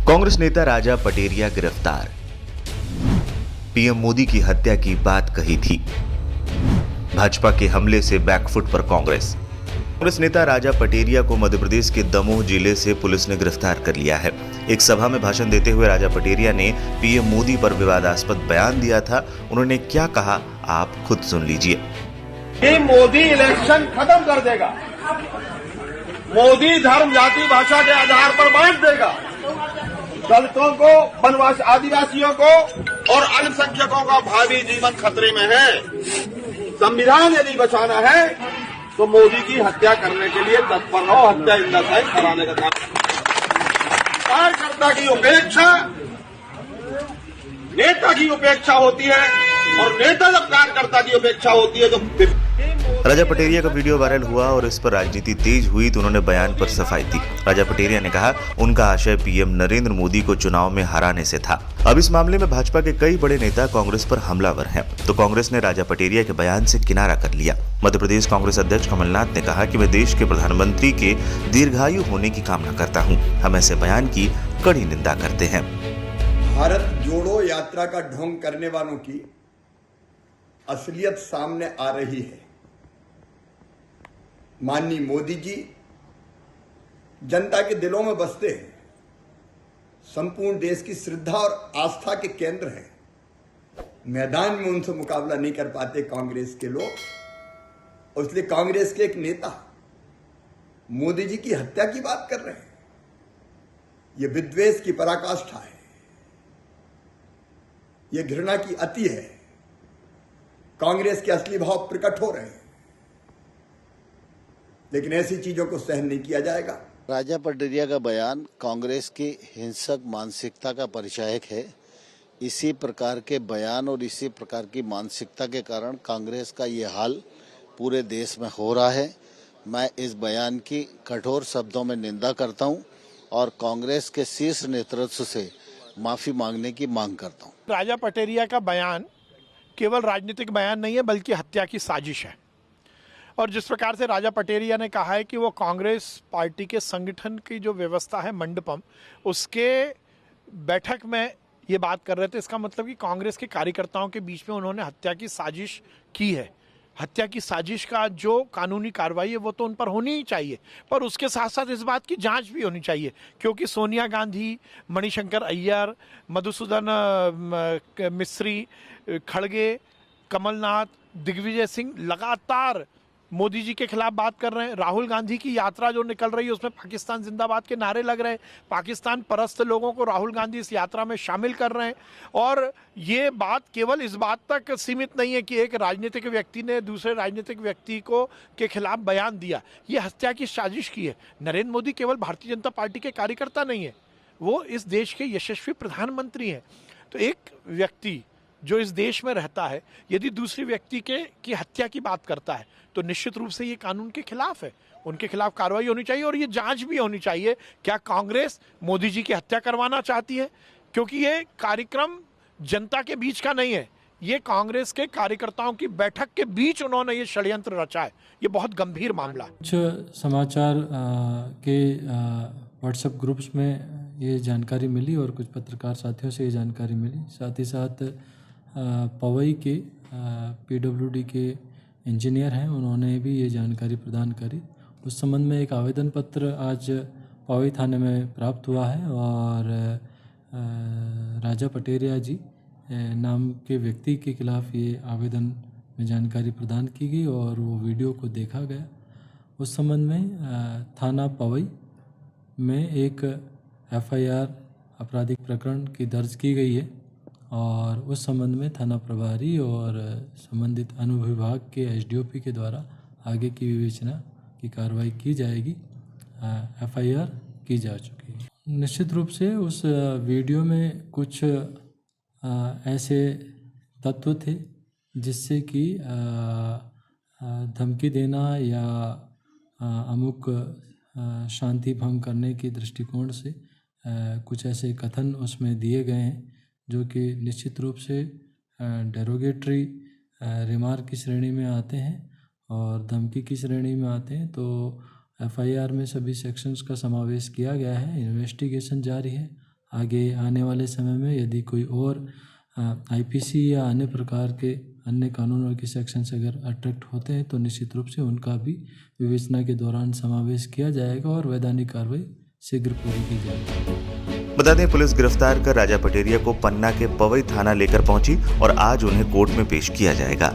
कांग्रेस नेता राजा पटेरिया गिरफ्तार। पीएम मोदी की हत्या की बात कही थी। भाजपा के हमले से बैकफुट पर कांग्रेस। कांग्रेस नेता राजा पटेरिया को मध्य प्रदेश के दमोह जिले से पुलिस ने गिरफ्तार कर लिया है। एक सभा में भाषण देते हुए राजा पटेरिया ने पीएम मोदी पर विवादास्पद बयान दिया था। उन्होंने क्या कहा, आप खुद सुन लीजिए। कि मोदी इलेक्शन खत्म कर देगा, मोदी धर्म जाति भाषा के आधार पर बांट देगा, दलितों को, वनवासी आदिवासियों को और अल्पसंख्यकों का भावी जीवन खतरे में है। संविधान यदि बचाना है तो मोदी की हत्या करने के लिए तत्पर रहो, हत्या इंदसाइज कराने का काम। कार्यकर्ता की उपेक्षा नेता की उपेक्षा होती है और नेता जब कार्यकर्ता की उपेक्षा होती है तो राजा पटेरिया का वीडियो वायरल हुआ और इस पर राजनीति तेज हुई तो उन्होंने बयान पर सफाई दी। राजा पटेरिया ने कहा उनका आशय पीएम नरेंद्र मोदी को चुनाव में हराने से था। अब इस मामले में भाजपा के कई बड़े नेता कांग्रेस पर हमलावर हैं, तो कांग्रेस ने राजा पटेरिया के बयान से किनारा कर लिया। मध्य प्रदेश कांग्रेस अध्यक्ष कमलनाथ ने कहा कि मैं देश के प्रधानमंत्री के दीर्घायु होने की कामना करता हूँ। हम ऐसे बयान की कड़ी निंदा करते हैं। भारत जोड़ो यात्रा का ढोंग करने वालों की असलियत सामने आ रही है। माननीय मोदी जी जनता के दिलों में बसते हैं, संपूर्ण देश की श्रद्धा और आस्था के केंद्र हैं। मैदान में उनसे मुकाबला नहीं कर पाते कांग्रेस के लोग, और इसलिए कांग्रेस के एक नेता मोदी जी की हत्या की बात कर रहे हैं। यह विद्वेष की पराकाष्ठा है, यह घृणा की अति है। कांग्रेस के असली भाव प्रकट हो रहे हैं, लेकिन ऐसी चीजों को सहन नहीं किया जाएगा। राजा पटेरिया का बयान कांग्रेस की हिंसक मानसिकता का परिचायक है। इसी प्रकार के बयान और इसी प्रकार की मानसिकता के कारण कांग्रेस का ये हाल पूरे देश में हो रहा है। मैं इस बयान की कठोर शब्दों में निंदा करता हूं और कांग्रेस के शीर्ष नेतृत्व से माफी मांगने की मांग करता हूं। राजा पटेरिया का बयान केवल राजनीतिक बयान नहीं है, बल्कि हत्या की साजिश है। और जिस प्रकार से राजा पटेरिया ने कहा है कि वो कांग्रेस पार्टी के संगठन की जो व्यवस्था है मंडपम, उसके बैठक में ये बात कर रहे थे, इसका मतलब कि कांग्रेस के कार्यकर्ताओं के बीच में उन्होंने हत्या की साजिश की है। हत्या की साजिश का जो कानूनी कार्रवाई है वो तो उन पर होनी ही चाहिए, पर उसके साथ साथ इस बात की जांच भी होनी चाहिए, क्योंकि सोनिया गांधी, मणिशंकर अय्यर, मधुसूदन मिस्त्री, खड़गे, कमलनाथ, दिग्विजय सिंह लगातार मोदी जी के खिलाफ बात कर रहे हैं। राहुल गांधी की यात्रा जो निकल रही है उसमें पाकिस्तान जिंदाबाद के नारे लग रहे हैं। पाकिस्तान परस्त लोगों को राहुल गांधी इस यात्रा में शामिल कर रहे हैं। और ये बात केवल इस बात तक सीमित नहीं है कि एक राजनीतिक व्यक्ति ने दूसरे राजनीतिक व्यक्ति को के खिलाफ बयान दिया। ये हत्या की साजिश की है। नरेंद्र मोदी केवल भारतीय जनता पार्टी के कार्यकर्ता नहीं है, वो इस देश के यशस्वी प्रधानमंत्री हैं। तो एक व्यक्ति जो इस देश में रहता है यदि दूसरे व्यक्ति की हत्या की बात करता है तो निश्चित रूप से ये कानून के खिलाफ है। उनके खिलाफ कार्रवाई होनी चाहिए और ये जांच भी होनी चाहिए, क्या कांग्रेस मोदी जी की हत्या करवाना चाहती है? क्योंकि ये कार्यक्रम जनता के बीच का नहीं है, ये कांग्रेस के कार्यकर्ताओं की बैठक के बीच उन्होंने ये षड्यंत्र रचा है। ये बहुत गंभीर मामला है। कुछ समाचार के व्हाट्सएप ग्रुप्स में ये जानकारी मिली और कुछ पत्रकार साथियों से ये जानकारी मिली। साथ ही साथ पवई के पीडब्ल्यूडी के इंजीनियर हैं, उन्होंने भी ये जानकारी प्रदान करी। उस संबंध में एक आवेदन पत्र आज पवई थाने में प्राप्त हुआ है और राजा पटेरिया जी नाम के व्यक्ति के खिलाफ ये आवेदन में जानकारी प्रदान की गई और वो वीडियो को देखा गया। उस संबंध में थाना पवई में एक एफआईआर आपराधिक प्रकरण की दर्ज की गई है और उस संबंध में थाना प्रभारी और संबंधित अनुविभाग के एसडीओपी के द्वारा आगे की विवेचना की कार्रवाई की जाएगी। एफआईआर की जा चुकी है। निश्चित रूप से उस वीडियो में कुछ ऐसे तत्व थे जिससे कि धमकी देना या अमुक शांति भंग करने के दृष्टिकोण से कुछ ऐसे कथन उसमें दिए गए हैं जो कि निश्चित रूप से डेरोगेटरी रिमार्क की श्रेणी में आते हैं और धमकी की श्रेणी में आते हैं। तो एफआईआर में सभी सेक्शंस का समावेश किया गया है। इन्वेस्टिगेशन जारी है। आगे आने वाले समय में यदि कोई और आईपीसी या अन्य प्रकार के अन्य कानूनों के सेक्शंस अगर अट्रैक्ट होते हैं तो निश्चित रूप से उनका भी विवेचना के दौरान समावेश किया जाएगा और वैधानिक कार्रवाई शीघ्र पूरी की जाएगी। बता दें, पुलिस गिरफ्तार कर राजा पटेरिया को पन्ना के पवई थाना लेकर पहुंची और आज उन्हें कोर्ट में पेश किया जाएगा।